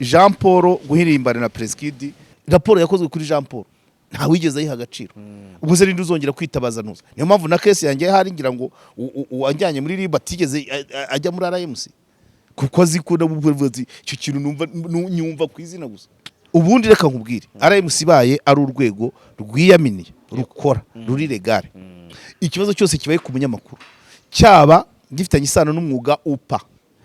Jean Paul guhirimbana na Preskid raporo yakozwe kuri Jean Paul nta wigeze ayiha agaciro ubwo se rindi uzongera kwitabaza nuza niyo mpamvu na case yanjye hari ngira ngo uwanjyanye muri riba tigeze ajya muri RMC kuko azikunda buvuzi icyo kintu numva nyumva kwizina gusa ubundi reka nkubwire RMC baye ari urwego rwiyaminiye rukora ruri legale ikibazo cyose kibaye ku munyamakuru cyaba gifitanye isano n'umwuga upa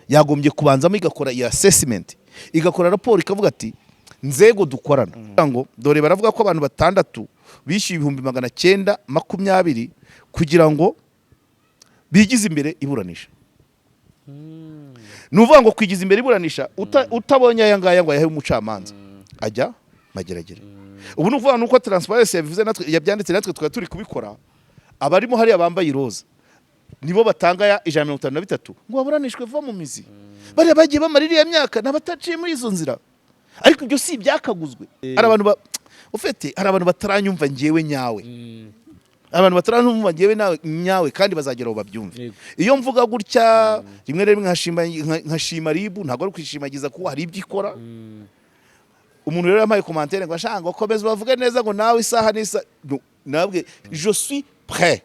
yagombye kubanzamo igakora ya assessment igakora raporo ikavuga ati nzego dukorana ngo dore baravuga ko abantu batandatu bishyuye 920 kugira ngo bigize imbere iburanisha nuvuga ngo kwigiza imbere iburanisha utabonye aya ngaya ngo yahe umucamanza ajya mageragere ubu nuvuga nuko transparency yavuze natwe yabyanditse natwe twari turi kubikora abarimo hari abambaye iroza nibo batanga ya 153 ngo baburanishwe vuba mu mizi bari bagiye bamarira ya myaka nabataciye muri izo nzira ariko ibyo si byakaguzwe ari abantu ufite hari abantu bataranyumva ngewe nyawe abantu bataranyumva ngewe nawe nyawe kandi bazageraho babyumve iyo mvuga gutya rimwe rimwe nkashima ribu ntago ari kwishimagiza ko hari ibyo ikora umuntu rero yamaye commentaire ngo ashanga ukomeza bavuge neza ngo nawe isaha nisa nabwe je suis prêt.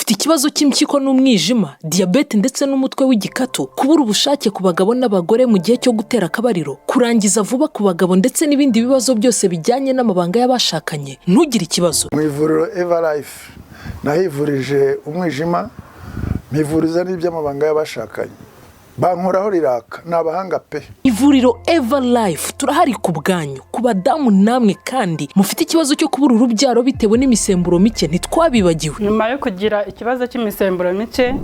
Ikibazo cy'impyiko n'umwijima, diabete ndetse n'umutwe w'igikatu, kubura ubushake ku bagabo n'abagore mu gihe cyo gutera akabariro, kurangiza vuba ku bagabo ndetse n'ibindi bibazo byose bijyanye n'amabanga y'abashakanye, ntugire ikibazo. Mu ivuriro Everlife nahivurije umwijima, mpivuriza n'iby'amabanga y'abashakanye. Bankoraho riraka nabahanga pe. Ivuriro Everlife turahari ku bwanyu ku badamu namwe kandi mufite ikibazo cyo kubura urubyaro bitewe n'imisemburo mike ntitwabibagiwe. Nyuma yo kugira ikibazo cy'imisemburo mike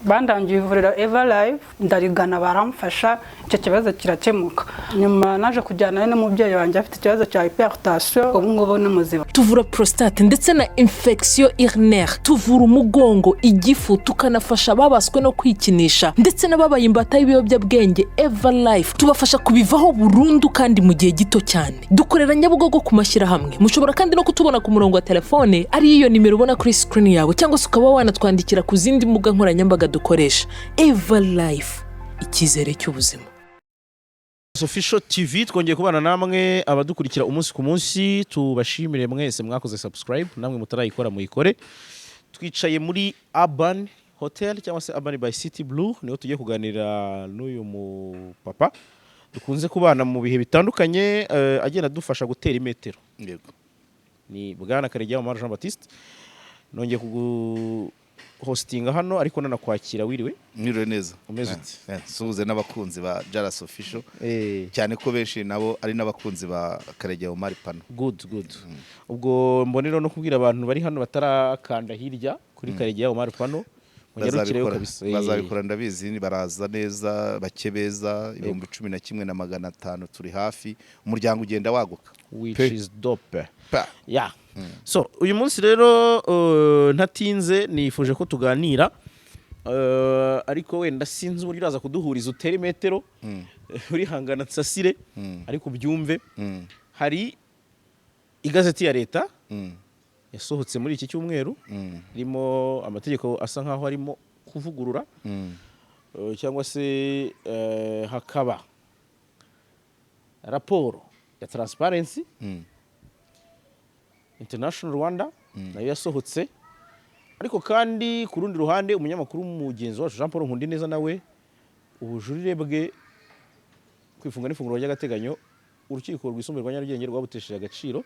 bandangiye ivuriro Everlife ndarigana baramfasha icyo kibazo kirakemuka. Nyuma naje kujyana n'umubyeyi wanjye afite ikibazo cya hypertension ubu ngubu ni muzima. Tuvura prostate ndetse na infection urinaire, tuvura umugongo, igifu, tukanafasha babaswe no kwikinisha ndetse n'ababaye imbata y'ibiyobyabwenge. Everlife tubafasha kubivaho burundu kandi mu gihe gito cyane. Dukorera Nyabugogo ku mashyirahamwe. Mushobora kandi no kutubona ku murongo wa telefone ari iyo nimero ubona kuri screen yawe cyangwa se ukaba wanatwandikira ku zindi mbuga nkoranyambaga dukoresha. Everlife ikizere cy'ubuzima. Official TV twongeye kubana namwe abadukurikira umunsi ku munsi, tubashimire mwese mwakoze subscribe namwe mutarayikora muyikore. Twicaye muri Urban Hotel cyangwa se Urban by City Blue, niho tugiye kuganira n'uyu mu papa dukunze kubana mu bihe bitandukanye, agenda dufasha gutera imetero. Yego. Ni Bwana Karegeya Jean Baptiste. Nongeye hostinga hano ariko nanakwakira wiriwe neza umeze uti suze n'abakunzi ba JALAS official cyane ko benshi nabo ari n'abakunzi ba Karegeya Pano. Good ubwo mbonero no kubwira abantu bari hano batarakanda hirya kuri Karegeya Pano bazabikora kabisa bazabikora ndabizi baraza neza bakebeza 11,500 turi hafi umuryango ugenda waguka which is dope yeah. So uyu munsi rero ntatinze nifuje ko tuganira ariko wenda sinzi uburyo uraza kuduhuriza utera metero uri hangana nsasire ariko byumve hari igazeti ya leta yasohotse muri iki cyumweru irimo amategeko asa nkaho arimo kuvugurura cyangwa se hakaba raporo ya Transparency International Rwanda nayo yasohotse, ariko kandi ku rundi ruhande umunyamakuru mugenzi wacu Jean Paul Nkundineza nawe ubujurire bwe kwifunga n'ifunguro ry'agateganyo urukiko rwisumbuye rwa Nyarugenge rwabutesheje agaciro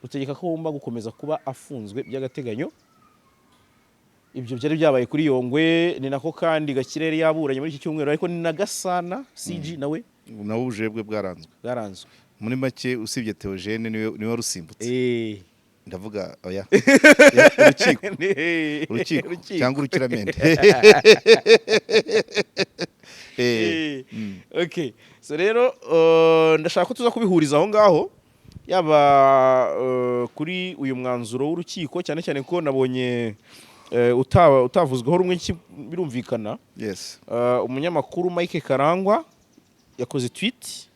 rutegeka ko agomba gukomeza kuba afunzwe by'agateganyo. Ibyo byari byabaye kuri Yongwe, ni nako kandi Gakirere yaburanye muri iki cyumweru, ariko ni na Gasana CG nawe ubujurire bwe bwaranzwe muri make usibye Theogene niwe warusimbutse. Ndavuga oya urukiko cyangwa urukiramende. Okay, so rero ndashaka ko tuza kubihuriza aho ngaho yaba kuri uyu mwanzuro w'urukiko cyane cyane ko nabonye utavuzweho rumwe birumvikana. Yes. Umunyamakuru Mike Karangwa yakoze tweet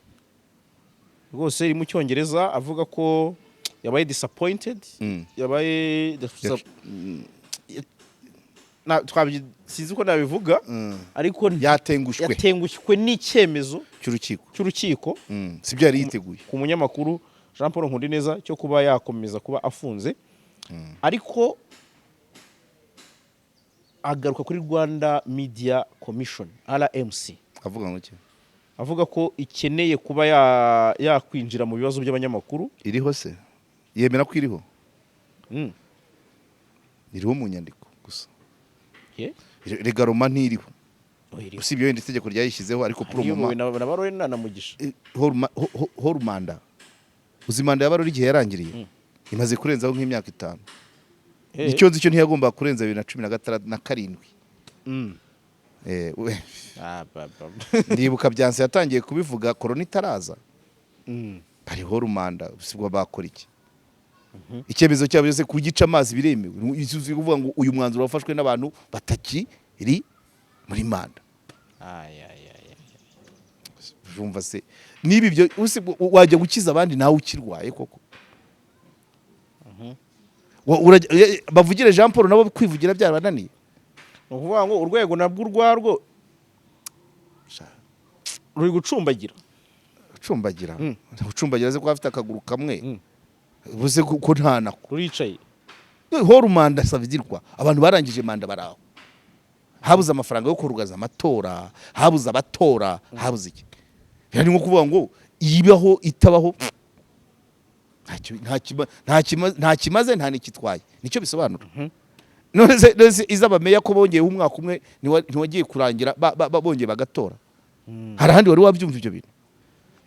rwose iri mu Cyongereza avuga ko yabaye disappointed, yabaye sinzi ko nabivuga ariko yatengushywe n'icyemezo cy'urukiko sibyo yari yiteguye ku munyamakuru Jean Paul Nkundineza cyo kuba yakomeza kuba afunze ariko agaruka kuri Rwanda Media Commission RMC avuga ko ikeneye kuba yakwinjira mu bibazo by'abanyamakuru. Iriho se yemera ko iriho iriho mu nyandiko gusa regaroma ntiriho usibye wenda itegeko ryayishyizeho ariko promoma nabarore nanamugisha horumanda uzimanda yabarore igihe yarangiriye imaze kurenzaho nk'imyaka 5 icyo nzi cyo ntiyagomba kurenza 2017 ndibuka byanse yatangiye kubivuga korona itaraza bari horumanda usibwa bakora iki icyemezo cyabo cyose kugica amazi biremewe isuzi kuvuga ngo uyu mwanzuro wafashwe n'abantu batakiri muri manda jumva se nibi byo wajya gukiza abandi nawe ukirwaye koko bavugire Jean Paul nabo kwivugira byarabananiye ukuvuga ngo urwego nabwo urwarwo ruri gucumbagira ze ko afite akaguru kamwe buze ko ntana kuricaye horumanda savidirwa abantu barangije manda baraho habuze amafaranga yo kurugaza amatora habuze abatora habuze iki yani nko kuvuga ngo ibaho itabaho nta kimaze nta nikitwaye nicyo bisobanura none izabameya ko bongeye umwaka umwe ntiwagiye kurangira bongeye bagatora hari ahandi wari wabyumva ibyo bintu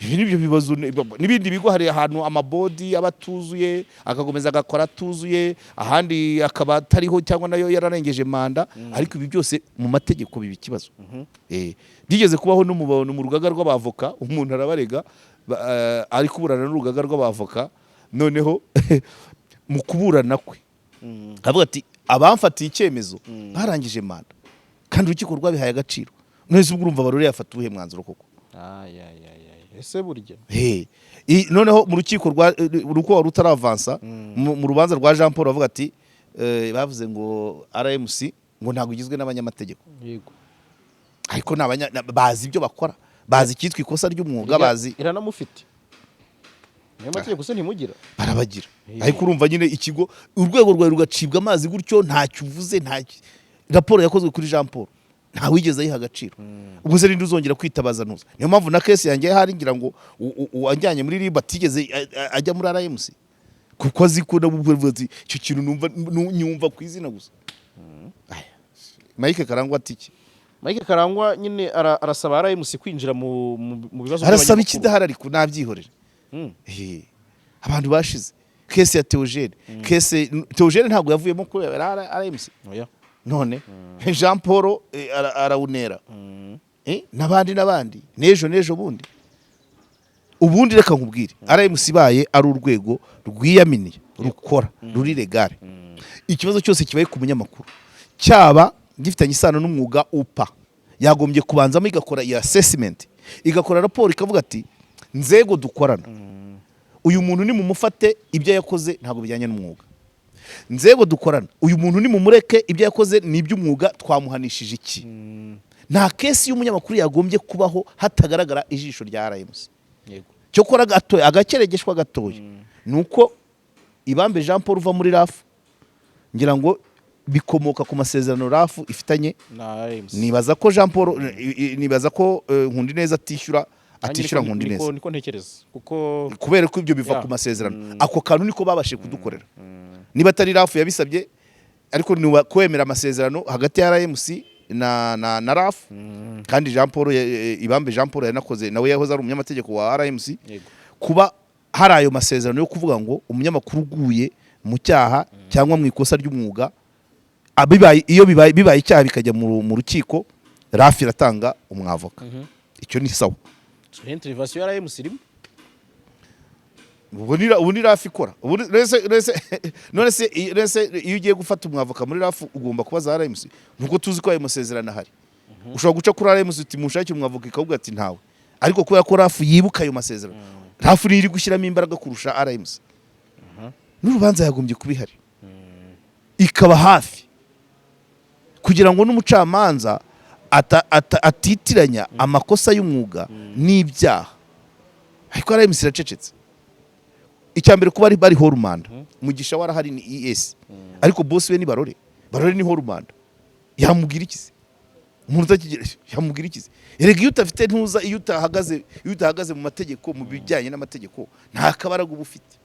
ibyo bibazo n'ibindi bigo hari ahantu amabodi abatuzuye akagomeza agakora tuzuye ahandi akaba atariho cyangwa nayo yararengeje manda ariko ibi byose mu mategeko bibi kibazo byigeze kubaho no mu rugaga rw'abavoka umuntu arabarega ari kuburana n'urugaga rw'abavoka noneho mu kuburana kwe avuga ati abamfatiye icyemezo barangije manda kandi urukiko rwabihaye agaciro none se ubwo urumva barore yafata ubuhe mwanzuro koko ese burya noneho mu rukiko ruko rutaravansa mu rubanza rwa Jean Paul avuga ati bavuze ngo RMC ngo ntago igizwe n'abanyamategeko yego ariko bazi ibyo bakora bazi cyitwa ikosa ry'umwuga bazi iranamufite n'amategeko se ntimugira barabagira ariko urumva nyine ikigo urwego rwawe rugacibwa amazi gutyo ntacyo uvuze nta raporo yakozwe kuri Jean Paul nta wigeze ayiha agaciro ubwo se rindi uzongera kwitabaza nuza niyo mpamvu na case yanjye hari ngira ngo wanjyanye muri riba tigeze ajya muri RMC kuko azikunda buvuzi icyo kintu nyumva ku izina gusa Mike Karangwa atiki Mike Karangwa nyine arasaba RMC kwinjira mu bibazo arasaba ikidahari ariko nabyihorera abantu bashize case ya Theogene ntabwo yavuyemo ko RMC none Jean Paul arawunera n'abandi nejo bundi ubundi reka nkubwire RMC baye ari urwego rwiyaminiye rukora ruri legale ikibazo cyose kibaye ku munyamakuru cyaba gifitanye isano n'umwuga upa yagombye kubanzamo igakora iyo assessment igakora raporo ikavuga ati nzego dukorana uyu muntu ni mumufate ibyo yakoze ntabwo bijyanye n'umwuga nzego dukorana uyu muntu ni mumureke ibyo yakoze ni iby'umwuga twamuhanishije iki nta kesi y'umunyamakuru yagombye kubaho hatagaragara ijisho rya RMC yego cyo kora gatoya agakeregeshwa gatoya nuko Ibambe Jean Paul uva muri RAF ngira ngo bikomoka ku masezerano RAF ifitanye nibaza ko Jean Paul nibaza ko Nkundineza atishyura Nkundineza niko ntekereza kuko kubera ko ibyo biva ku masezerano ako kantu niko babashe kudukorera niba atari RAF yabisabye ariko ni kwemera amasezerano hagati ya RMC na RAF kandi Jean Paul Ibambe Jean Paul yanakoze nawe yahoze ari umunyamategeko wa RMC kuba hari ayo masezerano yo kuvuga ngo umunyamakuru uguye mu cyaha cyangwa mu ikosa ry'umwuga iyo bibaye icyaha bikajya mu rukiko RAF iratanga umwavoka icyo ni sawa intervention ya RMC irimo ubu ni RAF ikora none se iyo ugiye gufata umwavoka muri RAF ugomba kubaza RMC nuko tuzi ko ayo masezerano ahari ushobora guca kuri RMC uti mushake umwavoka ikavuga ati ntawe ariko kubera ko RAF yibuka ayo masezerano RAF iri gushyiramo imbaraga kurusha RMC n'urubanza yagombye kubihari ikaba hafi kugira ngo n'umucamanza atitiranya amakosa y'umwuga n'ibyaha. Ariko RMC iracecetse. Icyambere kuba bari horumanda Mugisha warahari ni ES, ariko boss we ni Barore ni horumanda. Yamubwira iki se? Umuntu utakigira yamubwira iki se? Erega iyo utafite ntuza, iyo utahagaze mu mategeko, mu bijyanye n'amategeko, nta kabaraga uba ufite.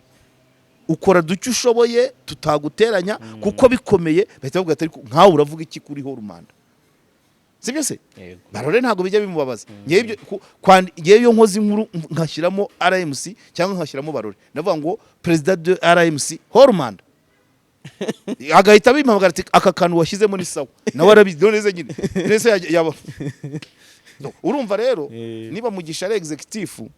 Ukora ducyo ushoboye tutaguteranya, kuko bikomeye bahita bavuga ati nkawe uravuga iki kuri horumanda. Sibyo se? Barore ntago bijya bimubabaza. Ngewe yo nkozi inkuru nkashyiramo RMC cyangwa nkashyiramo Barore, navuga ngo president de RMC horumanda. Agahita bimpamagara ati aka kantu washyizemo ni sawa, nawe arabizi noneze nyine nese yaba. Urumva rero niba Mugisha ari executive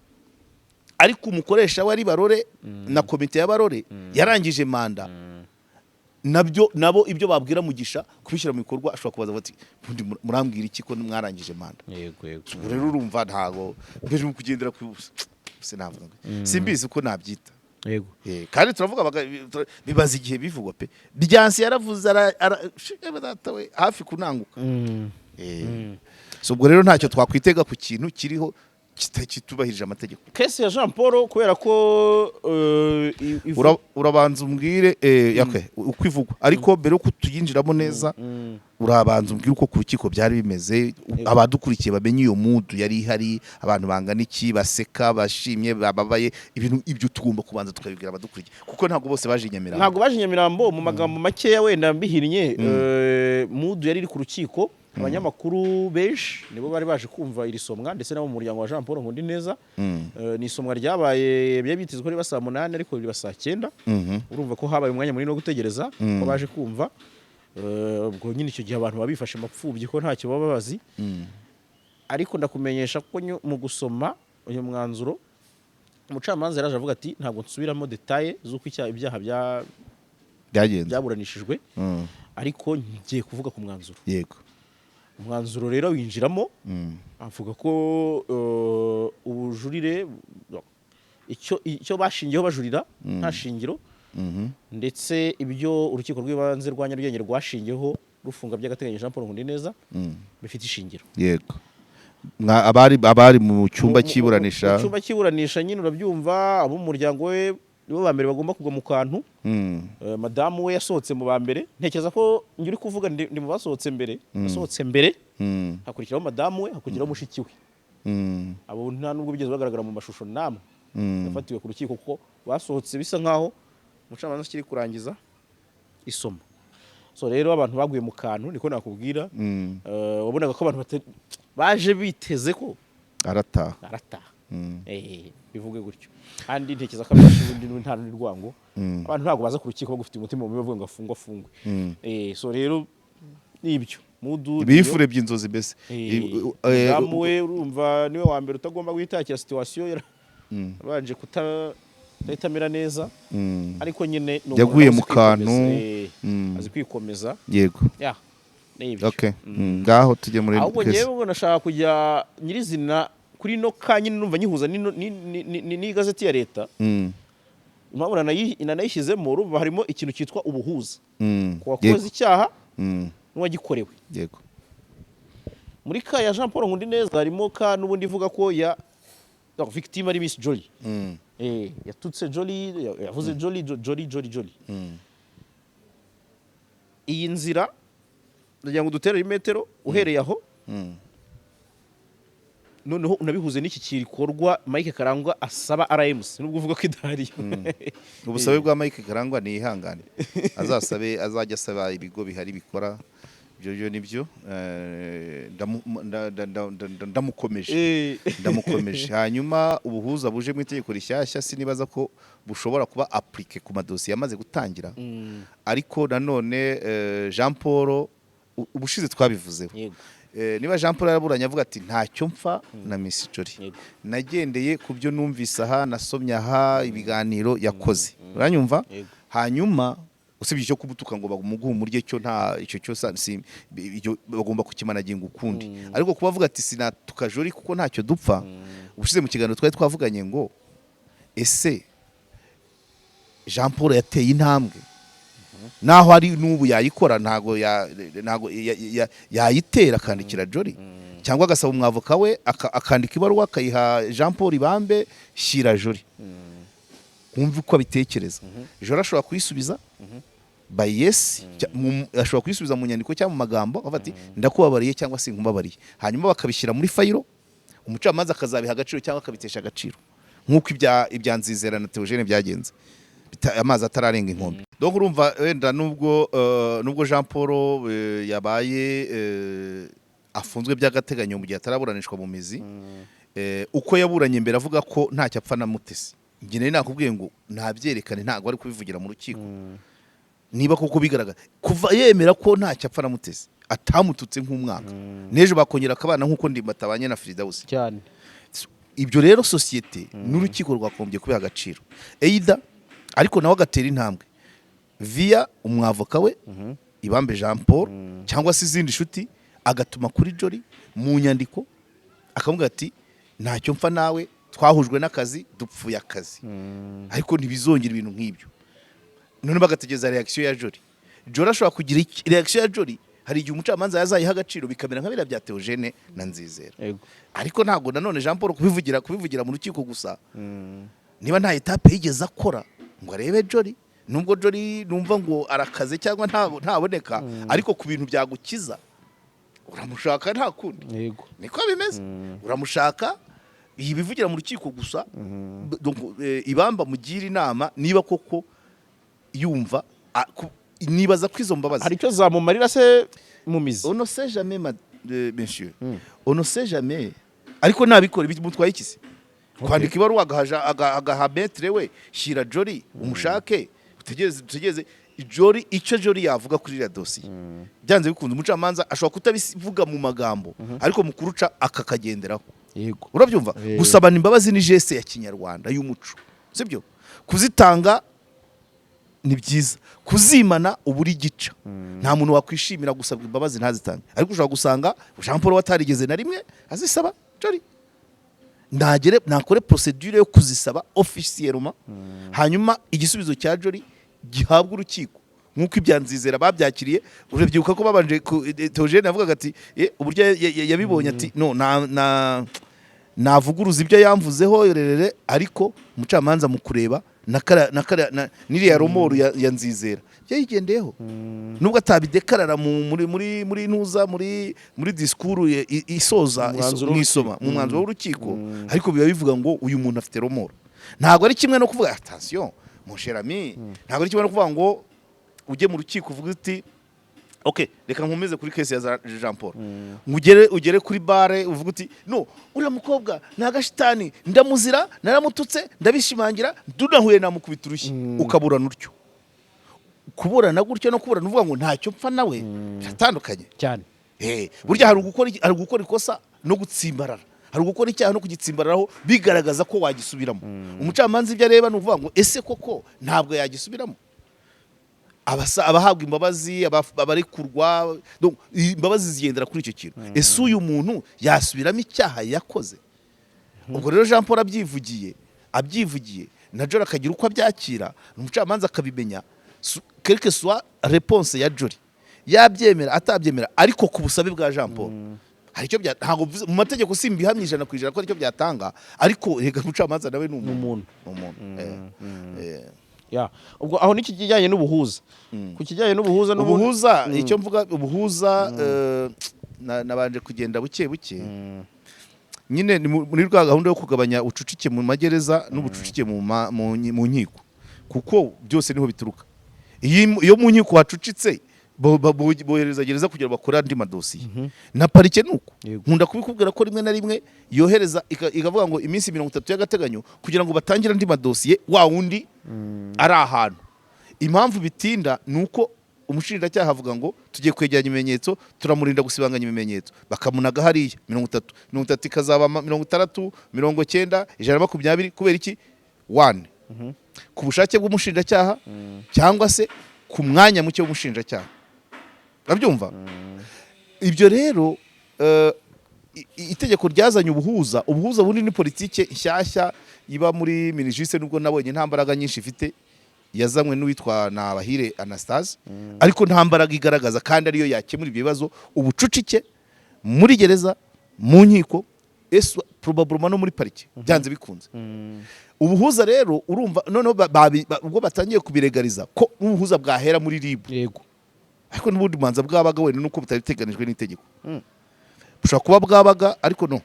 ariko umukoresha wari Barore na komite ya Barore yarangije manda, nabo ibyo babwira Mugisha kubishyira mu bikorwa ashobora kubaza bati murambwira iki ko mwarangije manda. Yego rero urumva ntago mbere mu kugendera ku se navuga simbizi uko nabyita. Yego kandi turavuga bibaza igihe bivugwa pe. Byansi yaravuze datawe hafi kunanguka. So ubwo rero ntacyo twakwitega ku kintu kiriho kitubahirije amategeko. Kesi ya Jean Paul kubera ko urabanza umbwire uko ivugwa, ariko mbere yo kutuyinjiramo neza urabanza umbwire uko ku rukiko byari bimeze, abadukurikiye bamenye iyo mudu yari ihari, abantu bangana iki, baseka, bashimye, bababaye, ibintu ibyo tugomba kubanza tukabibwira abadukurikiye, kuko ntabwo bose baje Nyamirambo. Ntabwo baje Nyamirambo. Mu magambo makeya wenda mbihinnye, mudu yari iri ku rukiko. Abanyamakuru benshi nibo bari baje kumva iri somwa, ndetse nabo mu muryango wa Jean Paul Nkundi neza. Ni isomwa ryabaye byabitezwe ko riba saa 8 ariko riba saa 9. Urumva ko habaye umwanya munini no gutegereza ko baje kumva. Ubwo nyine icyo gihe abantu babifashe mapfubyi ko ntacyo baba bazi. Ariko ndakumenyesha ko mu gusoma uyu mwanzuro umucamanza yaraje avuga ati ntabwo nsubiramo detail z'uko ibyaha byaburanishijwe, ariko ngiye kuvuga ku mwanzuro. Yego. Umwanzuro rero winjiramo avuga ko ubujurire icyo bashingiyeho bajurira nta shingiro, ndetse ibyo urukiko rw'ibanze rwa Nyarugenge rwashingiyeho rufunga by'agateganyo Jean Paul Nkundi neza bifite ishingiro. Yego. Abari mu cyumba cy'iburanisha, nyine urabyumva, abo mu muryango we nibo ba mbere bagomba kugwa mu kantu. Madamu we yasohotse mu ba mbere, ntekereza ko ngiri kuvuga ndi mu basohotse mbere, yasohotse mbere, hakurikiraho madamu we, hakurikiraho mushiki we. Abo nta nubwo bigeze bagaragara mu mashusho namwe yafatiwe ku rukiko, kuko basohotse bisa nkaho umucamanza kiri kurangiza isomo. So rero abantu baguye mu kantu, niko nakubwira. Wabonaga ko abantu baje biteze ko arataha. Bivuge gutyo. Kandi ntekereza ko abashubundi nta n'urwango, abantu ntago baza ku rukiko bagufite umutima mu bavuga ngo afungwe. So rero nibyo mudu bifure by'inzozi mbese. Namwe urumva niwe wa mbere utagomba guhitakira situation abanje kutahitamira neza, ariko nyine yaguye mu kantu azi kwikomeza. Yego. Nibyo. Okay. Ngaho tujye muri ahubwo nyewe nashaka kujya nyirizina kuri no kanye numva nyihuza ni gazeti ya leta. Impamvu inanayishyizemo urumva harimo ikintu cyitwa ubuhuza ku wakoze icyaha n'uwagikorewe. Yego. Muri ka ya Jean Paul Nkundi neza harimo ka n'ubundi ivuga ko ya victime ari Miss Jolly. Yatutse Jolly, yavuze Jolly. Iyi nzira ndagira ngo dutere imetero uhereye aho, noneho unabihuze n'iki kikorwa Mike Karangwa asaba RMC, nubwo uvuga ko idahari. Ubusabe bwa Mike Karangwa ni ihangane, azajya asaba ibigo bihari bikora ibyo nibyo. Ndamukomeje. Hanyuma ubuhuza buje mu itegeko rishyashya, sinibaza ko bushobora kuba appliqué ku madosiye yamaze gutangira. Ariko nanone Jean Paul ubushize twabivuzeho, niba Jean Paul yaraburanye avuga ati ntacyo mpfa na Miss Jolly, nagendeye ku byo numvise aha, nasomye aha ibiganiro yakoze, uranyumva. Hanyuma usibye cyo kubutuka ngo bamuguhe umurye cyo nta icyo cyose bagomba kukimanaginga ukundi. Ariko kuba avuga ati sinatuka Jolly kuko ntacyo dupfa, ubushize mu kiganiro twari twavuganye ngo ese Jean Paul yateye intambwe naho ari n'ubu yayikora ntago yayitera akandikira Jolly cyangwa agasaba umwavoka we akandika ibaruwa akayiha Jean Paul Ibambe shyira Jolly wumva uko abitekereza Jolly ashobora kuyisubiza by yes ashobora kuyisubiza mu nyandiko cyangwa mu magambo avuga ati ndakubabariye cyangwa se nkumbabariye hanyuma bakabishyira muri fayiro umucamanza akazabiha agaciro cyangwa akabitesha agaciro nk'uko ibya Nzizera na Theogene byagenze amazi atararenga inkombe donc urumva wenda nubwo Jean Paul yabaye afunzwe by'agateganyo mu gihe ataraburanishwa mu mizi uko yaburanye imbere avuga ko ntacyo apfa na Mutesi njye nari nakubwiye ngo ntabyerekane ntago ari kubivugira mu rukiko niba koko bigaragara kuva yemera ko ntacyo apfa na Mutesi atamututse nk'umwaka nejo bakongera akabana nk'uko Ndimbatabanye na Firidausi cyane ibyo rero societe n'urukiko rwakombye kubiha agaciro either ariko nawe agatera intambwe via umwavoka we Ibambe Jean Paul cyangwa se izindi nshuti agatuma kuri Jolly mu nyandiko akavuga ati ntacyo mfa nawe twahujwe n'akazi dupfuye akazi ariko ntibizongera ibintu nk'ibyo none bagategeza reaction ya Jolly ashobora kugira reaction ya Jolly hari igihe umucamanza yazayiha agaciro bikamera nka bira bya Theogene na Nzizera ariko ntago nanone Jean Paul kubivugira mu rukiko gusa niba nta etape yigeze akora ngo arebe Jolly nubwo Jolly numva ngo arakaze cyangwa ntaboneka ariko ku bintu byagukiza uramushaka nta kundi niko bimeze uramushaka ibivugira mu rukiko gusa donc Ibamba mugira inama niba koko yumva nibaza kwizo mbabazi hari icyo zamumarira se mu mizi on ne sait jamais monsieur on ne sait jamais ariko nabikora bitwaye ikisi kwandika ibaruwa agaha metre we shyira Jolly umushake utegeze Jolly icyo Jolly yavuga kuri iriya dosiye byanze bikunze umucamanza ashobora kutabivuga mu magambo ariko mu kuruca akakagenderaho yego urabyumva gusabana imbabazi ni geste ya kinyarwanda y'umuco sibyo kuzitanga ni byiza kuzimana uburi gica nta muntu wakwishimira gusabwa imbabazi ntazitange ariko ushobora gusanga Jean Paul watarigeze na rimwe azisaba Jolly nakore procedure yo kuzisaba officiellement hanyuma igisubizo cya Jolly gihabwa urukiko nkuko ibya Nzizera babyakiriye urebyibuka ko babanje Theogene yavugaga ati uburyo yabibonye ati no navuguruza ibyo yamvuzeho yorerere ariko umucamanza mu kureba niriya romoro ya Nzizera yayigendeyeho nubwo atabidekarara muri ntuza muri discours isoza mwisoma mu mwanzuro w'urukiko ariko biba bivuga ngo uyu muntu afite romoro ntago ari kimwe no kuvuga attention mon cher ami ntago ari kimwe no kuvuga ngo ujye mu rukiko uvuga uti okay reka nkomeze kuri case ya Jean Paul ugere kuri bare uvuga uti no uriya mukobwa nagashitani ndamuzira naramututse ndabishimangira dunahuye namukubita urushyi ukaburana utyo kuburana gutyo no kuburana uvuga ngo ntacyo mpfa nawe biratandukanye cyane burya hari gukora ikosa no gutsimbarara hari gukora icyaha no kugitsimbararaho bigaragaza ko wagisubiramo umucamanza ibyo areba nuvuga ngo ese koko ntabwo yagisubiramo abahabwa imbabazi abarekurwa donc imbabazi zigendera kuri icyo kintu ese uyu muntu yasubiramo icyaha yakoze ubwo rero Jean Paul abyivugiye na Jolly akagira uko abyakira umucamanza akabimenya quelque soit réponse ya Jolly yabyemera atabyemera ariko ku busabe bwa Jean Paul hari icyo ntago mu mategeko simbihamye 100% ko aricyo byatanga ariko rega umucamanza nawe n'umuntu ya ubwo aho niki kijyanye n'ubuhuza ku kijyanye n'ubuhuza icyo mvuga ubuhuza nabanje kugenda buke nyine muri rwa gahunda yo kugabanya ucucike mu magereza n'ubucucike mu nkiko kuko byose niho bituruka iyo mu nkiko hacucitse bohereza gereza kugira bakora andi madosiye na parike nuko nkunda kubikubwira ko rimwe na rimwe yohereza ikavuga ngo iminsi 30 y'agateganyo kugira ngo batangire andi madosiye wa wundi ari ahantu impamvu bitinda nuko umushinjacyaha avuga ngo tugiye kwegeranya ibimenyetso turamurinda gusibanganya ibimenyetso bakamunaga hariya 30 ikazaba 60 90 120 kubera iki 1 ku bushake bw'umushinjacyaha cyangwa se ku mwanya muke w'umushinjacyaha babyumva ibyo rero itegeko ryazanye ubuhuza bunini politike nshyashya iba muri minijise nubwo nabonye nta mbaraga nyinshi ifite yazanywe n'uwitwa Nabahire Anastase ariko nta mbaraga igaragaza kandi ariyo yakemura ibibazo ubucucike muri gereza mu nkiko probablement no muri parike byanze bikunze. Ubuhuza rero urumva noneho ubwo batangiye kubiregariza ko ubuhuza bwahera muri RIB yego ariko n'ubundi manza bwabaga wenda nuko butateganijwe n'itegeko bushobora kuba bwabaga ariko no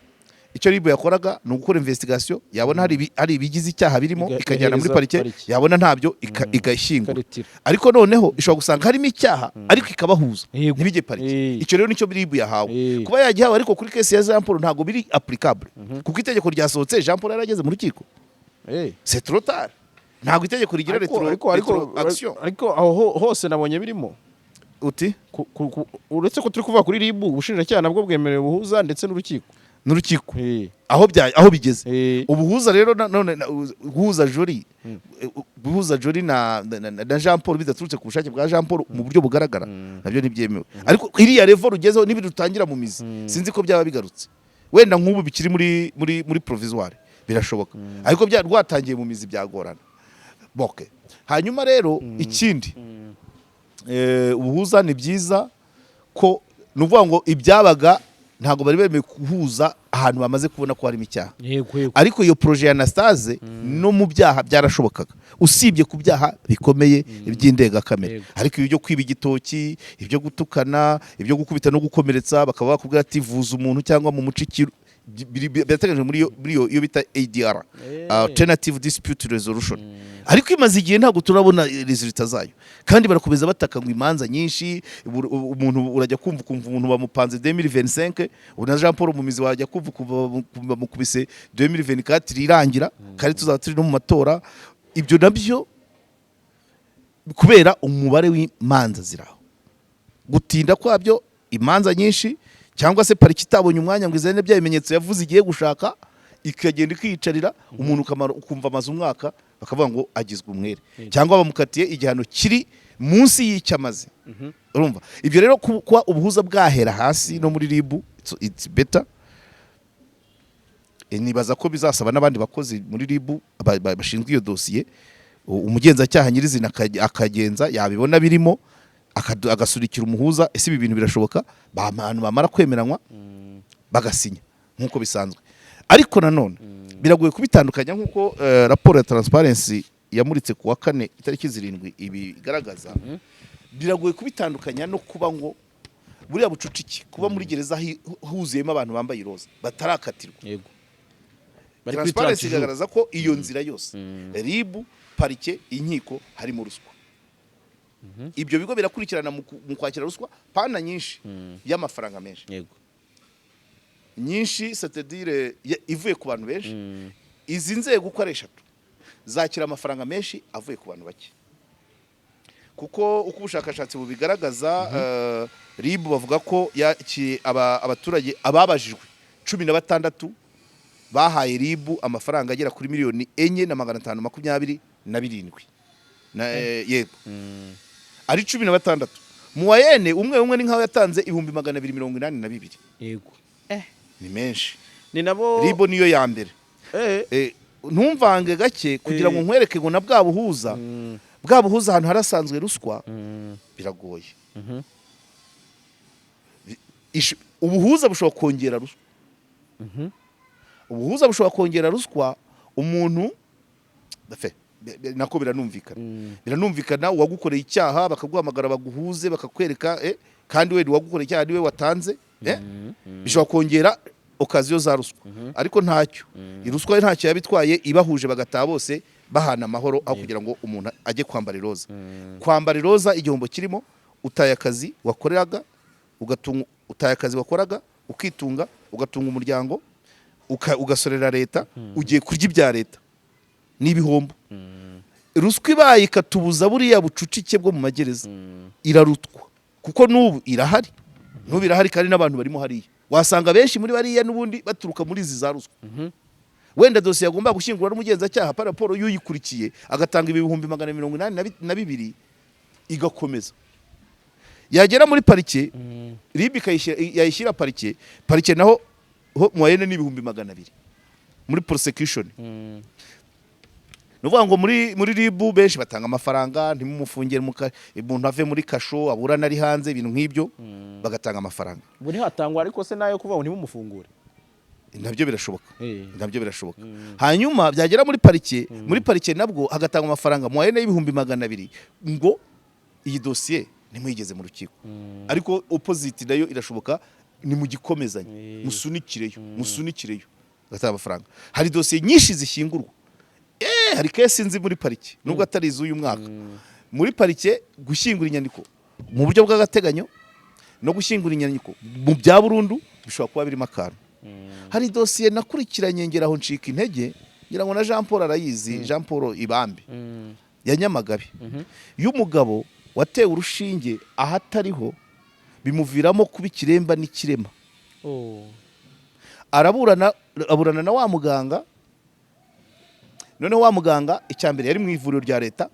icyo RIB yakoraga ni ugukora investigation yabona hari ibigize icyaha birimo ikajyana muri parike yabona ntabyo igashyingura ariko noneho ishobora gusanga harimo icyaha ariko ikabahuza ntibijye parike. Icyo rero nicyo RIB yahawe kuba yagihawe ariko kuri case ya Jean Paul ntago biri applicable kuko itegeko ryasohotse Jean Paul yarageze mu rukiko c'est trop tard ntago itegeko rigira action ariko aho hose nabonye birimo uti uretse ko turi kuvuga kuri RIB ubushinjacyaha nabwo bwemerewe ubuhuza ndetse n'urukiko aho bigeze ubuhuza rero none guhuza Jori na Jean Paul bidaturutse ku bushake bwa Jean Paul mu buryo bugaragara nabyo ntibyemewe ariko iriya level rugezeho nibi dutangira mu mizi sinzi ko byaba bigarutse wenda nk'ubu bikiri muri provisoire birashoboka ariko rwatangiye mu mizi byagorana boke. Hanyuma rero ikindi ubuhuza ni byiza ko nuvuga ngo ibyabaga ntago bari bemeye kuhuza ahantu bamaze kubona ko harimo icyaha ariko iyo projet ya Anastase no mu byaha byarashobokaga usibye ku byaha bikomeye iby'indengakamere ariko ibyo kwiba igitoki ibyo gutukana ibyo gukubita no gukomeretsa bakaba bakubwira ati vuza umuntu cyangwa mu mucikiro byateganyijwe muri iyo bita ADR Alternative Dispute Resolution ariko imaze igihe ntabwo turabona resulta zayo kandi barakomeza bataka ngo imanza nyinshi umuntu urajya kumva umuntu bamupanze 2025 una Jean Paul mu mizi wajya kumva bamukubise 2024 irangira kandi tuzaba turi no mu matora ibyo nabyo kubera umubare w'imanza ziraho gutinda kwabyo imanza nyinshi cyangwa se pariki itabonye umwanya ngo izane bya bimenyetso yavuze igiye gushaka ikagenda ikiyicarira umuntu ukumva amaze umwaka bakavuga ngo agizwe umwere cyangwa bamukatiye igihano kiri munsi y'icyamaze urumva ibyo rero kuba ubuhuza bwahera hasi no muri RIB it's better. Nibaza ko bizasaba n'abandi bakozi muri RIB bashinzwe iyo dosiye umugenzacyaha nyirizina akagenza yabibona birimo agasurikira umuhuza ese ibi bintu birashoboka abantu bamara kwemeranywa bagasinya nkuko bisanzwe ariko nanone biragoye kubitandukanya nkuko raporo ya Transparency yamuritse ku wa 4 itariki 7 ibi igaragaza biragoye kubitandukanya no kuba ngo buriya bucuciki kuba muri gereza huzuyemo abantu bambaye iroza batarakatirwa yego Transparency igaragaza ko iyo nzira yose RIB parike inkiko harimo ruswa ibyo bigo birakurikirana mu kwakira ruswa pana nyinshi y'amafaranga menshi yego nyinshi c'est-à-dire ivuye ku bantu benshi izi nzego uko ari eshatu zakira amafaranga menshi avuye ku bantu bake kuko uko ubushakashatsi bubigaragaza RIB bavuga ko abaturage ababajijwe 16 bahaye RIB amafaranga agera kuri miliyoni 4,527 yego ari 16 mu wayene umwe ni nkaho yatanze 282,282 yego ni menshi ni nabo RIB niyo ya mbere ntumvange gake kugira ngo nkwereke ngo na bwa buhuza ahantu harasanzwe ruswa biragoye ubuhuza bushobora kongera ruswa ubuhuza bushobora kongera ruswa umuntu nako biranumvikana uwagukoreye icyaha bakaguhamagara baguhuze bakakwereka kandi we wagukoreye icyaha niwe watanze bishobora kongera okaziyo za ruswa ariko ntacyo iruswa ntacyo yabitwaye ibahuje bagataha bose bahana amahoro aho kugira ngo umuntu ajye kwambara iroza kwambara iroza igihombo kirimo utaye akazi wakoreraga utaye akazi wakoraga ukitunga ugatunga umuryango ugasorera leta ugiye kurya ibya leta n'ibihombo ruswa ibaye ikatubuza buriya bucucike bwo mu magereza irarutwa kuko n'ubu irahari kandi n'abantu barimo hariya wasanga benshi muri bariya n'ubundi baturuka muri izi za ruswa wenda dosiye agomba gushyingura n'umugenzacyaha pa raporo y'uyikurikiye agatanga 282 igakomeza yagera muri parike RIB yayishyira parike naho moyenne ni 200,000 muri prosecution nuvuga ngo muri ribu benshi batanga amafaranga ntimumufungire umuntu ave muri kasho aburana ari hanze ibintu nk'ibyo bagatanga amafaranga buri hatangwa ariko se nayo kuvuga ngo ntimumufungure nabyo birashoboka hanyuma byagera muri parike nabwo hagatanga amafaranga mu ayene y'ibihumbi 200 ngo iyi dosiye nimuyigeze mu rukiko ariko opposite nayo irashoboka ni mu gikomezanye musunikireyo gatanga amafaranga hari dosiye nyinshi zishyingurwa hari kesi nzi muri parike nubwo atari iz'uyu mwaka muri parike gushyingura inyandiko mu buryo bw'agateganyo no gushyingura inyandiko mu bya burundu bishobora kuba birimo akantu hari dosiye nakurikiranye ngeraho ncika intege ngira ngo na Jean Paul arayizi Jean Paul Ibambe ya Nyamagabe y'umugabo watewe urushinge ahatariho bimuviramo kuba ikiremba n'ikirema aburana na wa muganga none wa muganga icyambere yari mu ivuriro rya leta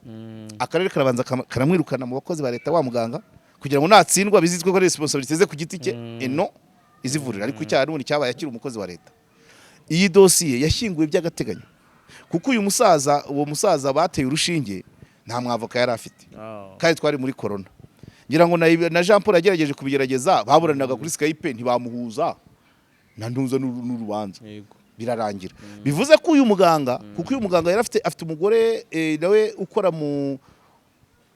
akarere karabanza karamwirukana mu bakozi ba leta wa muganga kugira ngo natsindwa bizizwe ko responsibility ze ku giti cye eno izivurira ariko icyaha n'ubundi cyabaye akiri umukozi wa leta iyi dosiye yashyinguwe by'agateganyo kuko uwo musaza bateye urushinge nta mwavoka yari afite kandi twari muri corona ngira ngo na Jean Paul yagerageje kubigerageza baburanaga kuri Skype ntibamuhuza nanduza n'urubanza birarangira bivuze ko uyu muganga kuko uyu muganga yari afite umugore nawe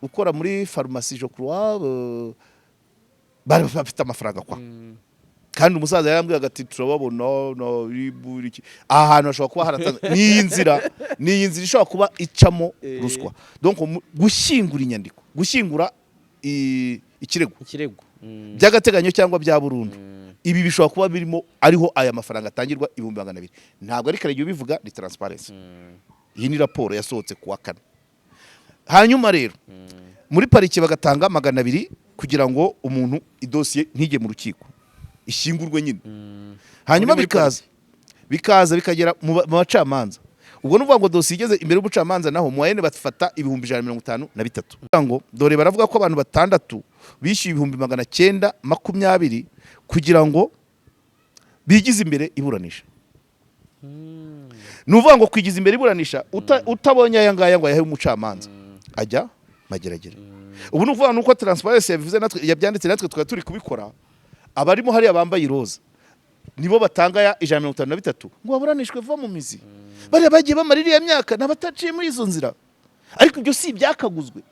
ukora muri pharmacie je crois bari bafite amafaranga kwa kandi umusaza yarambwiraga ati turababona ahantu hashobora kuba haratanze n'iyi nzira ishobora kuba icamo ruswa donc gushyingura inyandiko gushyingura ikirego by'agateganyo cyangwa bya burundu ibi bishobora kuba birimo ariho aya mafaranga atangirwa 200 ntabwo ari Karegeya ubivuga ni transparency iyi ni raporo yasohotse kuwa 4 hanyuma rero muri parike bagatanga 200 kugira ngo umuntu idosiye ntige mu rukiko ishyingurwe nyine hanyuma bikaza bikagera mu bacamanza ubwo nuvuga ngo dosiye igeze imbere y'ubucamanza naho mu ayene bafata 153 ngo dore baravuga ko abantu 6 bishyuye 920 kugira ngo bigize imbere iburanisha nuvuga ngo kwigiza imbere iburanisha utabonye aya ngaya ngo yahe umucamanza ajya mageragere ubu nuvuga nuko transparency yabivuze natwe yabyanditse natwe tukaba turi kubikora abarimo hari abambaye iroza nibo batanga ya 153 ngo baburanishwe vuba mu mizi bari bagiye bamarira ya myaka nabataciye muri izo nzira ariko ibyo si byakaguzwe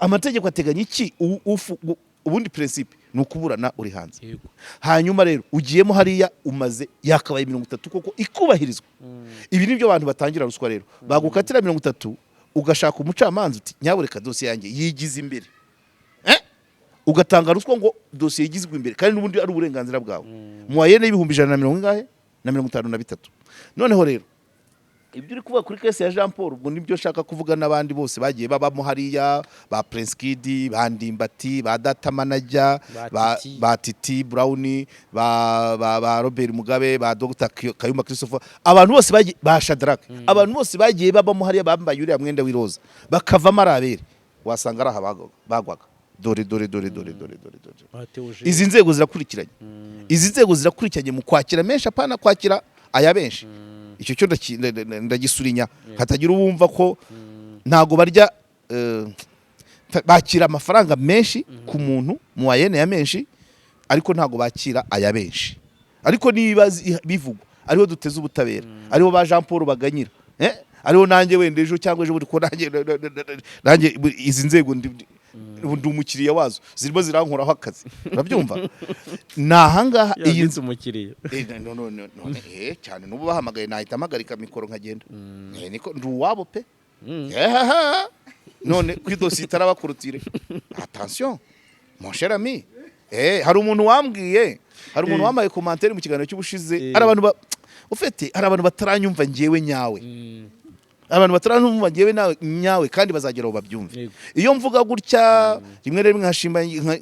amategeko ateganya iki ubundi principe nukuburana uri hanze hanyuma rero ugiyemo hariya umaze yakabaye 30 koko ikubahirizwa ibi nibyo abantu batangira ruswa rero bagukatira 30 ugashaka umucamanza uti nyabureka dosiye yanjye yigize imbere ugatanga ruswa ngo dosiye yigizwe imbere kandi n'ubundi ari uburenganzira bwawe mu ayene y'ibihumbi 153 noneho rero ibyo uri kuvuga kuri kese ya Jean Paul ubwo nibyo shaka kuvuga n'abandi bose bagiye babamo hariya ba Prince Kid bandimbati ba data manager ba Titi Brown ba Robert Mugabe ba Dr Kayumba Christopher abantu bose bagiye ba Shadrack abantu bose bagiye babamo hariya bambaye uriya mwenda w'iroza bakava marabere wasanga araha bagwaga dore izi nzego zirakurikiranye mu kwakira menshi apana kwakira aya benshi icyo cyo ndagisurinya hatagira uwumva ko ntago barya bakira amafaranga menshi ku muntu mu ayene ya menshi ariko ntago bakira aya benshi ariko niba bivugwa ariho duteze ubutabera ariho ba Jean Paul baganyira ariho nanjye wende ejo cyangwa ejo buri ko nanjye izi nzego ndi umukiriya wazo zirimo zirankoraho akazi urabyumva nahangaha iyi nzu umukiriya cyane nubu bahamagaye nahita amagarika mikoro nkagenda niko nduwabo pe none kwidosiye itarabakurutire attention mon cher ami hari umuntu wambwiye hari umuntu wamaye commentaire mu kiganiro cy'ubushize ari abantu ufite hari abantu bataranyumva ngewe nyawe abantu bataranyumva ngewe nyawe kandi bazageraho babyumve iyo mvuga gutya rimwe rimwe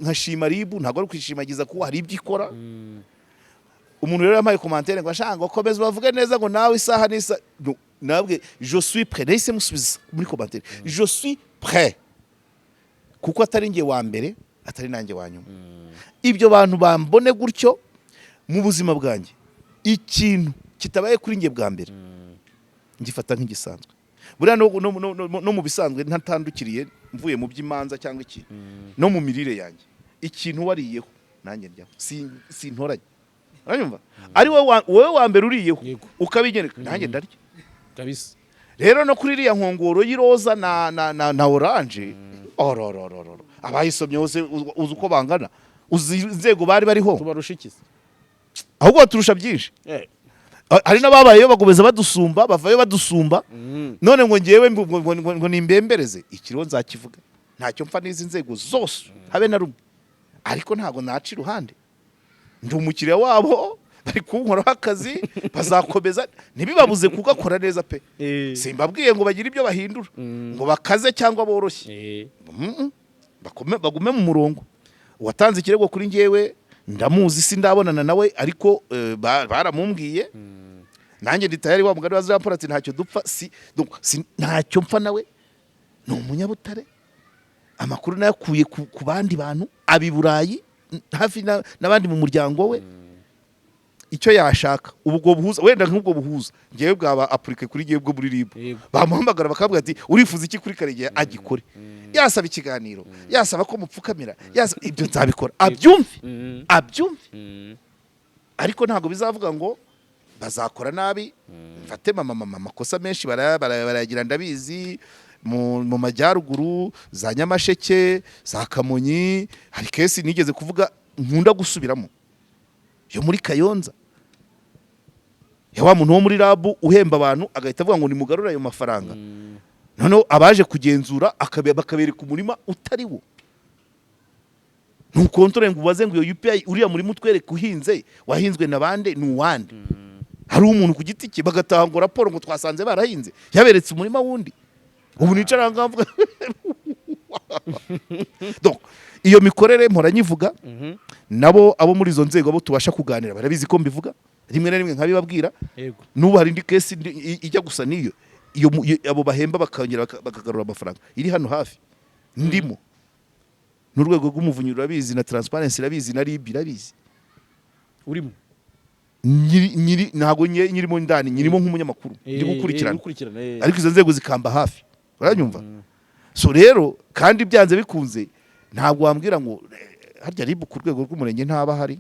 nkashima ribu ntago ari kwishimagiza ko hari ibyo ikora umuntu rero yamaye commentaire ngo ashanga komeza bavuge neza ngo nawe isaha nisa nabwe je suis prêt nahise musubiza muri commentaire je suis prêt kuko atari nge wa mbere atari nanjye wa nyuma ibyo bantu bambone gutyo mu buzima bwanjye ikintu kitabaye kuri nge bwa mbere ngifata nk'igisanzwe buriya no mu bisanzwe ntatandukiriye mvuye mu by'imanza cyangwa iki no mu mirire yanjye ikintu wariyeho nanjye ndyaho sintoranye uranyumva ari wowe wa mbere uriyeho ukabigereka nanjye ndarya kabisa rero no kuri iriya nkongoro y'iroza na oranje abayisomye hose uzi uko bangana uzi inzego bari bariho tubarusha iki ahubwo baturusha byinshi hari n'ababayeyo bagomeza badusumba bavayo badusumba none ngo ngewe ngo nimbembereze ikiriho nzakivuga ntacyo mpfa n'izi nzego zose habe na rumwe ariko ntago naca iruhande ndi umukiriya wabo bari kunkoraho akazi bazakomeza ntibibabuze kugakora neza pe simbabwiye ngo bagire ibyo bahindura ngo bakaze cyangwa boroshye bagume mu murongo uwatanze ikirego kuri ngewe ndamuzi sindabonana nawe ariko baramumbwiye nanjye nditayari wa mugari wa Jean ati ntacyo dupfa ntacyo mpfa nawe ni umunyabutare amakuru nayakuye ku bandi bantu abiburayi hafi n'abandi mu muryango we icyo yashaka ubwo buhuza wenda nk'ubwo buhuza ngewe bwaba apurike kuri ngewe bwo muri RIB bamuhamagara bakavuga ati urifuza iki kuri Karegeya agikore yasaba ikiganiro yasaba ko mupfukamira ibyo nzabikora abyumve ariko ntago bizavuga ngo bazakora nabi mfate amakosa menshi barayagira ndabizi mu majyaruguru za Nyamasheke za Kamonyi hari kesi nigeze kuvuga nkunda gusubiramo yo muri Kayonza ya wa muntu wo muri RAB uhemba abantu agahita avuga ngo ni mugarura ayo mafaranga noneho abaje kugenzura bakabereka umurima utari wo ntukontore ngo ubaze ngo iyo UPI uriya muri mutwereka uhinze wahinzwe nabande nuwande hari umuntu ku giti cye bagataha ngo raporo ngo twasanze barahinze yaberetse umurima wundi ubu nicara ngavuga donc iyo mikorere mporanyivuga nabo abo muri izo nzego abo tubasha kuganira barabizi ko mbivuga rimwe na rimwe nkabibabwira n'ubu hari indi case ijya gusa niyo abo bahemba bakongera bakagarura amafaranga iri hano hafi ndimo n'urwego rw'umuvunyi rurabizi na transparency irabizi na RIB irabizi urimo ntago nyirimo ndani nyirimo nk'umunyamakuru ndi gukurikirana ariko izo nzego zikamba hafi uranyumva so rero kandi byanze bikunze ntabwo wambwira ngo harya RIB ku rwego rw'umurenge ntaba hari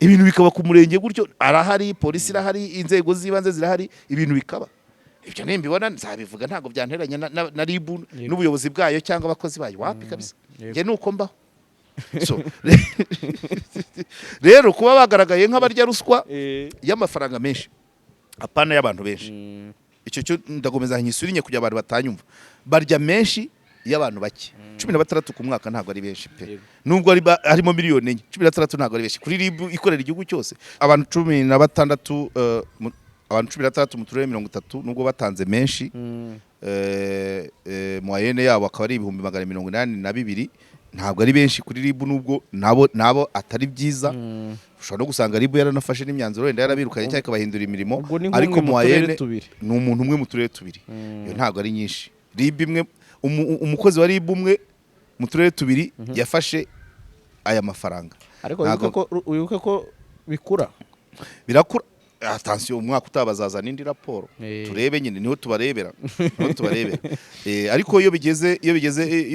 ibintu bikaba ku murenge gutyo arahari polisi irahari inzego z'ibanze zirahari ibintu bikaba ibyo nimbibona nzabivuga ntabwo byanteranya na RIB n'ubuyobozi bwayo cyangwa abakozi bayo wapi kabisa nge nuko mbaho so rero kuba bagaragaye nk'abarya ruswa y'amafaranga menshi apana y'abantu benshi icyo cyo ndagomeza nkisurinye kugira abantu batanyumva barya menshi y'abantu bake 16 ku mwaka ntabwo ari benshi pe nubwo harimo miliyoni enye 16 ntabwo ari benshi kuri RIB ikorera igihugu cyose abantu 16 abantu 16 mu turere 30 nubwo batanze menshi moyenne yabo akaba ari 182 ntabwo ari benshi kuri RIB nubwo nabo atari byiza ushobora no gusanga RIB yaranafashe n'imyanzuro wenda yarabirukanye cyangwa ikabahindura imirimo ariko moyenne ni umuntu umwe mu turere tubiri iyo ntabwo ari nyinshi RIB imwe umukozi wa RIB umwe mu turere tubiri yafashe aya mafaranga ariko wibuke ko birakura attention umwaka utabazaza n'indi raporo turebe nyine niho tubarebera ariko iyo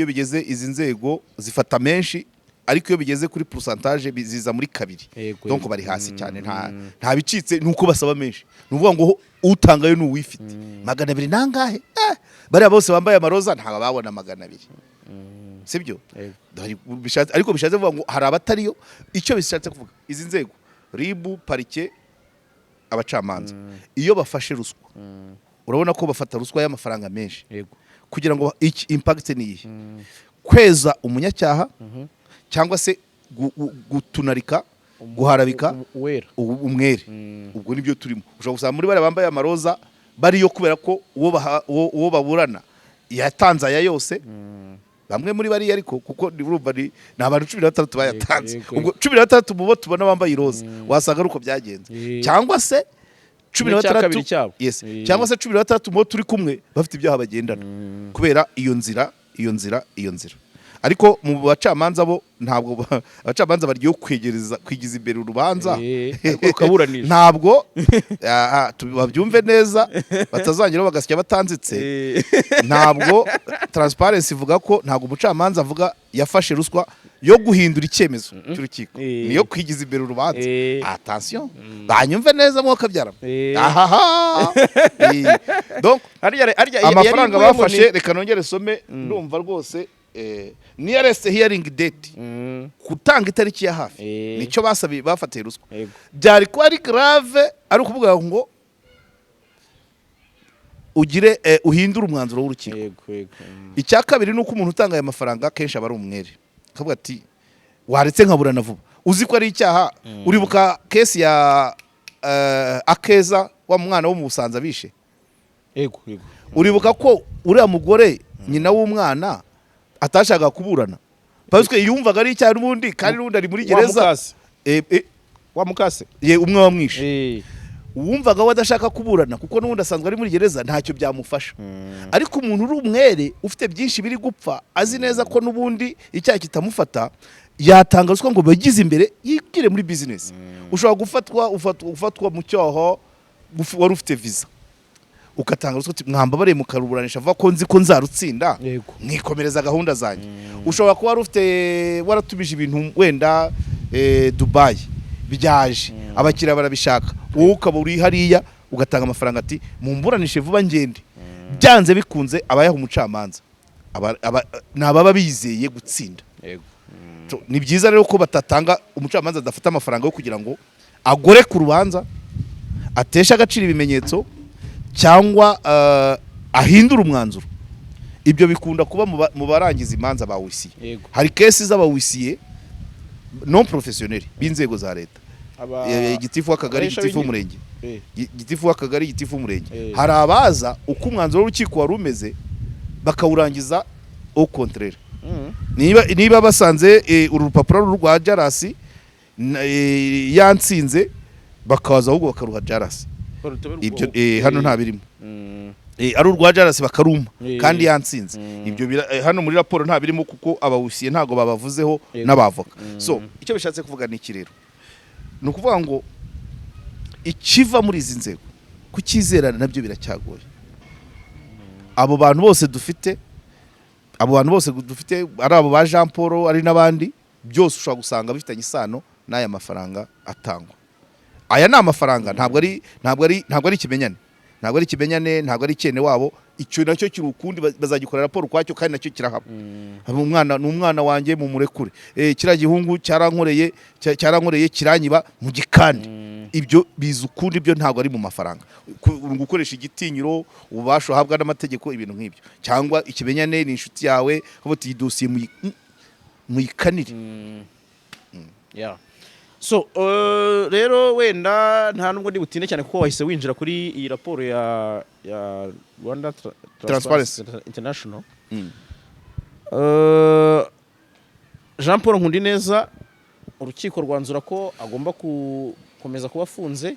bigeze izi nzego zifata menshi ariko iyo bigeze kuri pourcentage biziza muri kabiri donc bari hasi cyane nta bicitse nuko basaba menshi nuvuga ngo utangayo n'uwifite 200 nangahe bari bose bambaye amaroza nta babona 200 sibyo ariko bishatse kuvuga ngo hari abatariyo icyo bishatse kuvuga izi nzego RIB Parike abacamanza iyo bafashe ruswa urabona ko bafata ruswa y'amafaranga menshi kugira ngo impact ni iyi kweza umunyacyaha cyangwa se gutunarika guharabika umwere ubwo nibyo turimo ushobora gusanga muri bare bambaye amaroza bariyo kubera ko uwo baburana yatanze aya yose bamwe muri bari ariko kuko urumva ni abantu 16 bayatanze ubwo 16 mubo tubona bambaye iroza wasanga ruko byagenze cyangwa se 16 yes cyangwa se 16 mubo turi kumwe bafite ibyaha bagendana kubera iyo nzira ariko mu bacamanza bo ntabwo abacamanza baryo kwigiza imbere urubanza ukaburanisha ntabwo babyumve neza batazangira bagasya batanzitse ntabwo transparency ivuga ko ntabwo umucamanza avuga yafashe ruswa yo guhindura icyemezo cy'urukiko niyo kwigiza imbere urubanza attention banyumve neza mu kabyara donc amafaranga bafashe reka nongere some ndumva rwose nearest hearing date kutanga itariki ya hafi nicyo basabiye bafatiye ruswa byari ko ari grave ari ukuvuga ngo ugire uhindura umwanzuro w'urukiko icya kabiri nuko umuntu utanga aya mafaranga kenshi aba ari umwere akavuga ati waretse nkaburana vuba uzi ko ari icyaha uribuka case ya Akeza wa mwana wo mu Busanza bishe uribuka ko uriya mugore nyina w'umwana atashaka kuburana parce que yumvaga ari icyaha n'ubundi kandi n'undi ari muri gereza wa mukase umwe wamwishe wumvaga wadashaka kuburana kuko n'ubundi asanzwe ari muri gereza ntacyo byamufasha ariko umuntu uri umwere ufite byinshi biri gupfa azi neza ko n'ubundi icyaha kitamufata yatanga ruswa ngo bagize imbere yigire muri business ushobora gufatwa mu cyaha wari ufite visa ukatanga ruswa mwambabare mukaruburanisha vuga ko nzi ko nzarutsinda mwikomereza gahunda zanjye ushobora kuba waratumije ibintu wenda Dubai byaje abakiriya barabishaka wowe ukaba uri hariya ugatanga amafaranga ati mumburanishe vuba ngende byanze bikunze abayaha umucamanza nababa bizeye gutsinda ni byiza rero ko batatanga umucamanza adafite amafaranga yo kugira ngo agore ku rubanza atesha agaciro ibimenyetso cyangwa ahindura umwanzuro ibyo bikunda kuba mu barangiza imanza bawisiye hari cases z'abawisiye non professionnel b'inzego za leta igitifu w'akagari igitifu w'umurenge igitifu w'akagari igitifu w'umurenge hari abaza uko umwanzuro w'urukiko wari umeze bakawurangiza au contraire niba basanze uru rupapuro rwa JALAS yansinze bakaza ahubwo bakaruha JALAS ibyo hano nta birimo ari urwa JALAS bakaruma kandi yansinze ibyo hano muri raporo nta birimo kuko abawusiye ntago babavuzeho n'abavoka so icyo bishatse kuvuga ni iki rero ni ukuvuga ngo ikiva muri izi nzego kukizerana nabyo biracyagoye abo bantu bose dufite ari abo ba Jean Paul ari n'abandi byose ushobora gusanga bifitanye isano n'aya mafaranga atangwa aya ni amafaranga ntabwo ari ikimenyane ntabwo ari cyene wabo icyo nacyo kiri ukundi bazagikorera raporo kwacyo kandi nacyo kirahaba umwana wanjye mu murekure kira gihungu cyarankoreye kiranyiba mu gikandi ibyo biza ukundi byo ntabwo ari mu mafaranga gukoresha igitinyiro ububasha uhabwa n'amategeko ibintu nk'ibyo cyangwa ikimenyane ni inshuti yawe ubuti dosiye muyikanire so rero wenda nta nubwo ndi butinde cyane kuko wahise winjira kuri iyi raporo ya Rwanda Transparency International Jean Paul Nkundineza urukiko rwanzura ko agomba gukomeza kuba afunze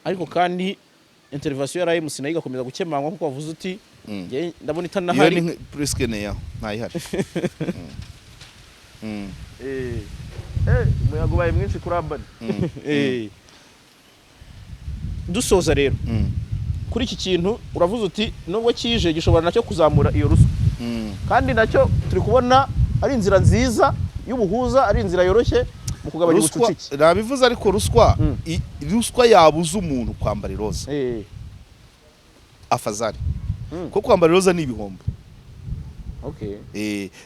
ariko kandi intervention ya RMC nayo igakomeza gukemangwa kuko wavuze uti ndabona itanahari iyo ni presque neya ntayihari umuyaga ubaye mwinshi kuri abani dusoza rero kuri iki kintu uravuze uti nubwo kije gishobora nacyo kuzamura iyo ruswa kandi nacyo turi kubona ari inzira nziza y'ubuhuza ari inzira yoroshye mu kugabanya ubucucike nabivuze ariko ruswa yabuza umuntu kwambara iroza afazari ko kwambara iroza ni ibihombo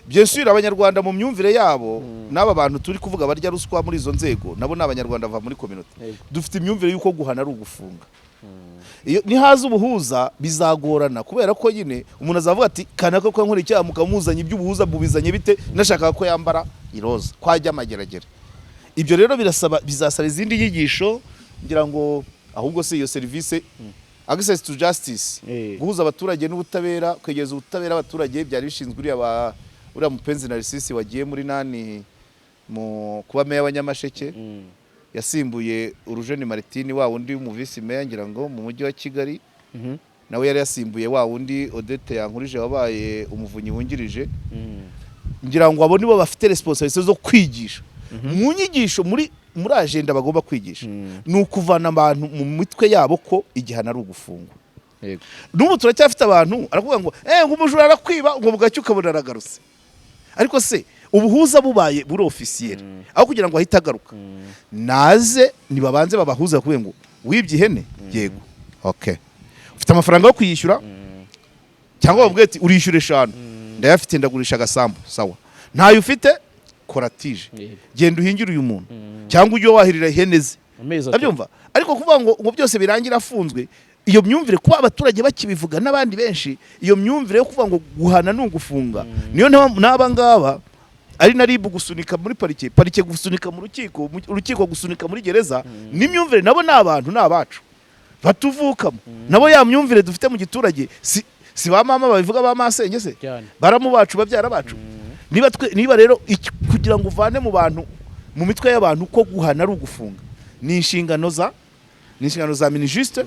bien sûr abanyarwanda mu myumvire yabo n'aba bantu turi kuvuga barya ruswa muri izo nzego nabo n'abanyarwanda bava muri community dufite imyumvire yuko guhana ari ugufunga ni haza ubuhuza bizagorana kubera ko nyine umuntu azavuga ati kanaka ko nkora icyaha mukamuzanye iby'ubuhuza bubizanye bite nashaka ko yambara iroza kwajya amageragere ibyo rero bizasaba izindi nyigisho ngira ngo ahubwo se iyo service access to justice guhuza abaturage n'ubutabera kwegeza ubutabera abaturage byari bishinzwe uriya mupenzi Narcisse wagiye muri nani mu kuba meya wa Nyamasheke yasimbuye Urujeni Martini wa wundi mu vice meya ngira ngo mu mujyi wa Kigali nawe yari yasimbuye wa wundi Odette Yankurije wabaye umuvunyi wungirije ngira ngo abo nibo bafite responsibility zo kwigisha mu nyigisho muri agenda bagomba kwigisha ni ukuvana abantu mu mitwe yabo ko igihano ari ugufungwa. N'ubu turacyafite abantu aravuga ngo ngo umujura arakwiba ngo bugacyo ukabona aragarutse, ariko se ubuhuza bubaye buri officiel aho kugira ngo ahita agaruka naze nibabanze babahuza kuvuga ngo wibye ihene yego okay ufite amafaranga yo kuyishyura cyangwa bavuga ati urishyure 5 ndayafite ndagurisha agasambu sawa, ntayo ufite koratije genda uhingire uyu muntu cyangwa ujye wahirira ihene ze abyumva. Ariko kuvuga ngo byose birangira afunzwe, iyo myumvire kuba abaturage bakibivuga n'abandi benshi, iyo myumvire yo kuvuga ngo guhana n'ugufunga niyo naba ngaba ari naribu gusunika muri parike gusunika mu urukiko gusunika muri gereza, n'imyumvire nabo n'abantu n'abacu batuvukamo nabo ya myumvire dufite mu giturage si ba mama babivuga ba masenge se baramu bacu babyara bacu. Niba rero kugira ngo uvane mu bantu mu mitwe y'abantu ko guhana ari ugufunga ni inshingano za ministre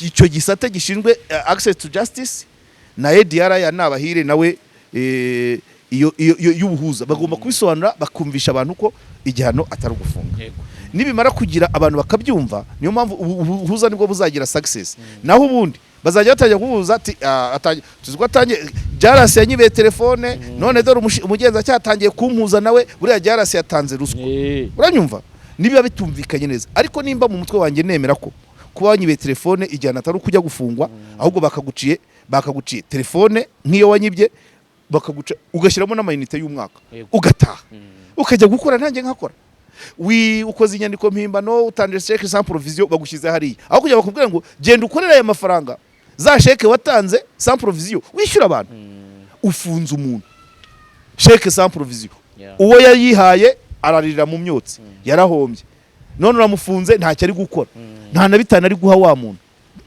icyo gisate gishinzwe access to justice na EDR ya nabahire nawe iyo y'ubuhuza bagomba kubisobanura bakumvisha abantu ko igihano atari ugufunga. Nibimara kugira abantu bakabyumva niyo mpamvu ubuhuza nibwo buzagira success. Naho ubundi bazajya batajya kubuza ati tuziko atangiye JALAS yanyibe telefone none dore umugenza cyatangiye kumpuza nawe buriya JALAS yatanze ruswa. Uranyumva nibiba bitumvikanye neza, ariko nimba mu mutwe wanjye nemera ko kuba wanyibe telefone igihano atari kujya gufungwa ahubwo bakaguciye telefone nk'iyo wanyibye bakaguca ugashyiramo n'amayinite y'umwaka ugataha ukajya gukora nanjye nkakora ukoze inyandiko mpimbano utandire cheque sans provision bagushyize hariya aho kujya bakubwira ngo genda ukorera aya mafaranga za cheque watanze sans provision wishyura abantu ufunze umuntu cheque sans provision uwo yayihaye ararira mu myotsi yarahombye none uramufunze ntacyo ari gukora nta na bitana ari guha wa muntu.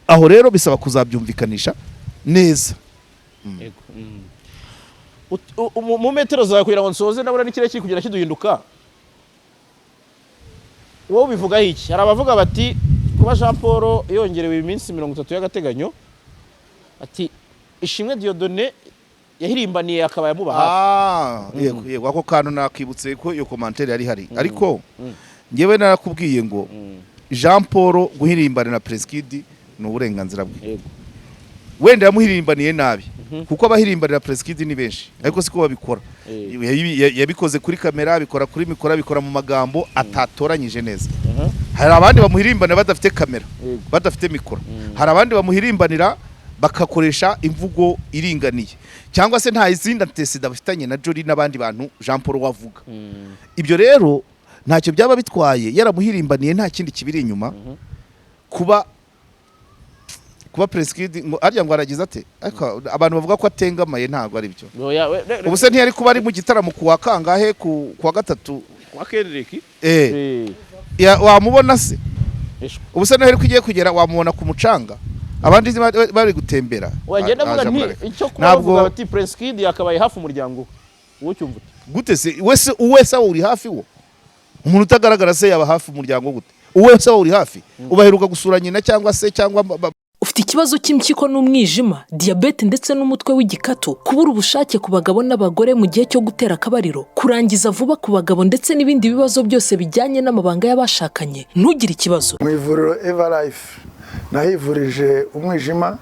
Aho rero bisaba kuzabyumvikanisha neza. Mu metero zawe kugira ngo nsoze nabura n'ikire kiri kugira kiduhinduka wowe bivuga iki? Hari abavuga bati kuba Jean Paul yongerewe iminsi 30 y'agateganyo ati ishimwe Dieudonné yahirimbaniye akaba yamuba hafi. Yego ako kantu nakibutse ko iyo commentaire yari hari, ariko ngewe narakubwiye ngo Jean Paul guhirimbana na Preskid ni uburenganzira bwe. Wenda yamuhirimbaniye nabi kuko abahirimbanira Preskid ni benshi, ariko siko babikora. Yabikoze kuri kamera, bikora kuri mikoro, bikora mu magambo atatoranyije neza. Hari abandi bamuhirimbanira badafite kamera, badafite mikoro. Hari abandi bamuhirimbanira bakakoresha imvugo iringaniye, cyangwa se nta izindi antecedents bafitanye na Jolly n'abandi bantu Jean Paul wavuga. Ibyo rero ntacyo byaba bitwaye yaramuhirimbaniye, nta kindi kibiri inyuma. Kuba Preskid arya ngo aragize ate, ariko abantu bavuga ko atengamaye ntago ari byo. Ubuse ntiyari kuba ari mu gitaramo kuwa kangahe kuwa gatatu kwa Kenriki wamubona se ubuse ntihari kugiye kugera wamubona ku mucanga abandi bari gutembera. Wagenda vuga nti icyo kuvuga bati Preskid yakabaye hafi umuryango wo cyumvuta gute se uwese uri hafi wo umuntu utagaragara se yaba hafi umuryango gute uwese uri hafi ubaheruka gusura nyina cyangwa se cyangwa ufite ikibazo cy'impyiko n'umwijima, diabete ndetse n'umutwe w'igikatu, kubura ubushake ku bagabo n'abagore mu gihe cyo gutera akabariro, kurangiza vuba ku bagabo ndetse n'ibindi bibazo byose bijyanye n'amabanga y'abashakanye, ntugire ikibazo. Mu ivuriro Everlife nahivurije umwijima,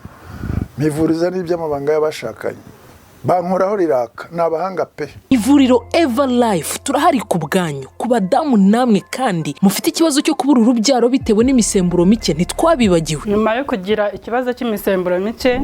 mpivuriza n'iby'amabanga y'abashakanye, bankoraho riraka n'abahanga pe. Ivuriro Everlife turahari ku bwanyu, ku badamu namwe kandi mufite ikibazo cyo kubura urubyaro bitewe n'imisemburo mike ntitwabibagiwe. Nyuma yo kugira ikibazo cy'imisemburo mike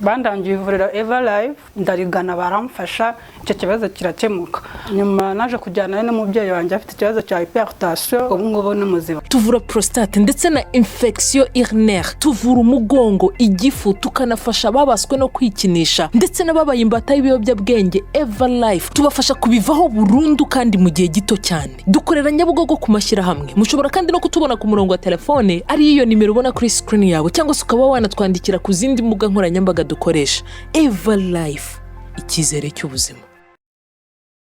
bandangiye ivuriro Everlife ndarigana baramfasha, icyo kibazo kirakemuka. Nyuma naje kujyana n'umubyeyi wanjye afite ikibazo cya hypertension, ubu ngubu ni muzima. Tuvura prostate ndetse na infection urinaire, tuvura umugongo, igifu, tukanafasha babaswe no kwikinisha ndetse n'ababaye imbata y'ibiyobyabwenge. Everlife tubafasha kubivaho burundu kandi mu gihe gito cyane. Dukorera Nyabugogo ku mashyirahamwe. Mushobora kandi no kutubona ku murongo wa telefone ari iyo nimero ubona kuri screen yawe, cyangwa se ukaba wanatwandikira ku zindi mbuga nkoranyambaga dukoresha. Everlife, icyizere cy'ubuzima.